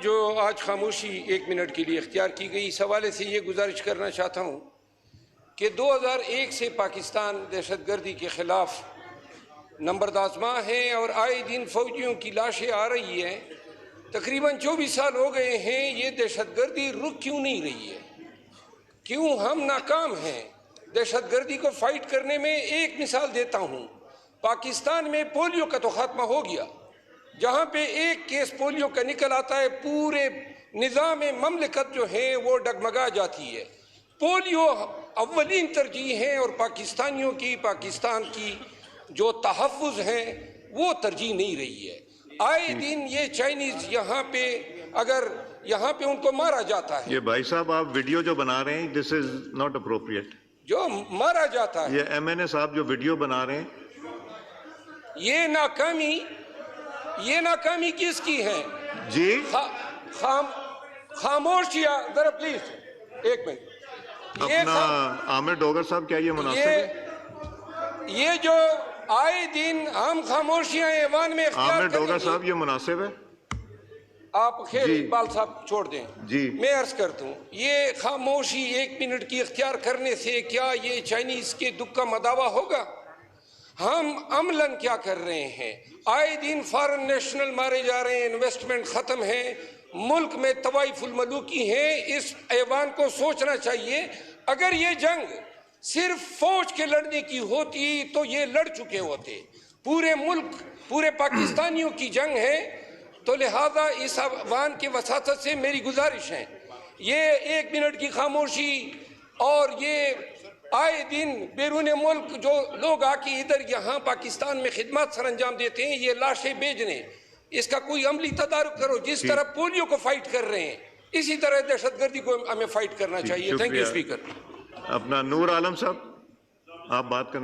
جو آج خاموشی 1 منٹ کے لیے اختیار کی گئی، اس حوالے سے یہ گزارش کرنا چاہتا ہوں کہ 2001 سے پاکستان دہشت گردی کے خلاف نمبردازماں ہیں اور آئے دن فوجیوں کی لاشیں آ رہی ہیں۔ تقریباً 24 سال ہو گئے ہیں، یہ دہشت گردی رک کیوں نہیں رہی ہے؟ کیوں ہم ناکام ہیں دہشت گردی کو فائٹ کرنے میں؟ ایک مثال دیتا ہوں، پاکستان میں پولیو کا تو خاتمہ ہو گیا، جہاں پہ ایک کیس پولیو کا نکل آتا ہے پورے نظام مملکت جو ہے وہ ڈگمگا جاتی ہے۔ پولیو اولین ترجیح ہے اور پاکستانیوں کی، پاکستان کی جو تحفظ ہیں وہ ترجیح نہیں رہی ہے۔ آئے دن یہ چائنیز یہاں پہ اگر یہاں پہ ان کو مارا جاتا ہے، یہ بھائی صاحب آپ ویڈیو جو بنا رہے ہیں دس از ناٹ اپروپریٹ۔ جو مارا جاتا ہے، یہ MNA صاحب جو ویڈیو بنا رہے ہیں، یہ ناکامی کس کی ہے؟ جی خاموشیا ذرا پلیز 1 منٹ۔ اپنا عامر ڈوگر صاحب کیا یہ مناسب ہے؟ یہ جو آئے دن ہم خاموشیاں ایوان میں اختیار عامر کریں ڈوگر گے، صاحب یہ مناسب ہے؟ آپ خیر جی اقبال صاحب چھوڑ دیں، جی میں عرض کرتا ہوں، یہ خاموشی 1 منٹ کی اختیار کرنے سے کیا یہ چائنیز کے دکھ کا مداوع ہوگا؟ ہم عملاً کیا کر رہے ہیں؟ آئے دن فارن نیشنل مارے جا رہے ہیں، انویسٹمنٹ ختم ہے، ملک میں طوائف الملوکی ہے۔ اس ایوان کو سوچنا چاہیے، اگر یہ جنگ صرف فوج کے لڑنے کی ہوتی تو یہ لڑ چکے ہوتے، پورے ملک، پورے پاکستانیوں کی جنگ ہے۔ تو لہذا اس ایوان کے وساطت سے میری گزارش ہے، یہ 1 منٹ کی خاموشی اور یہ آئے دن بیرون ملک جو لوگ آ کے ادھر یہاں پاکستان میں خدمات سر انجام دیتے ہیں، یہ لاشیں بھیجنے، اس کا کوئی عملی تدارک کرو۔ جس طرح پولیو کو فائٹ کر رہے ہیں اسی طرح دہشت گردی کو ہمیں فائٹ کرنا چاہیے۔ Thank you speaker. اپنا نور عالم صاحب آپ بات کریں۔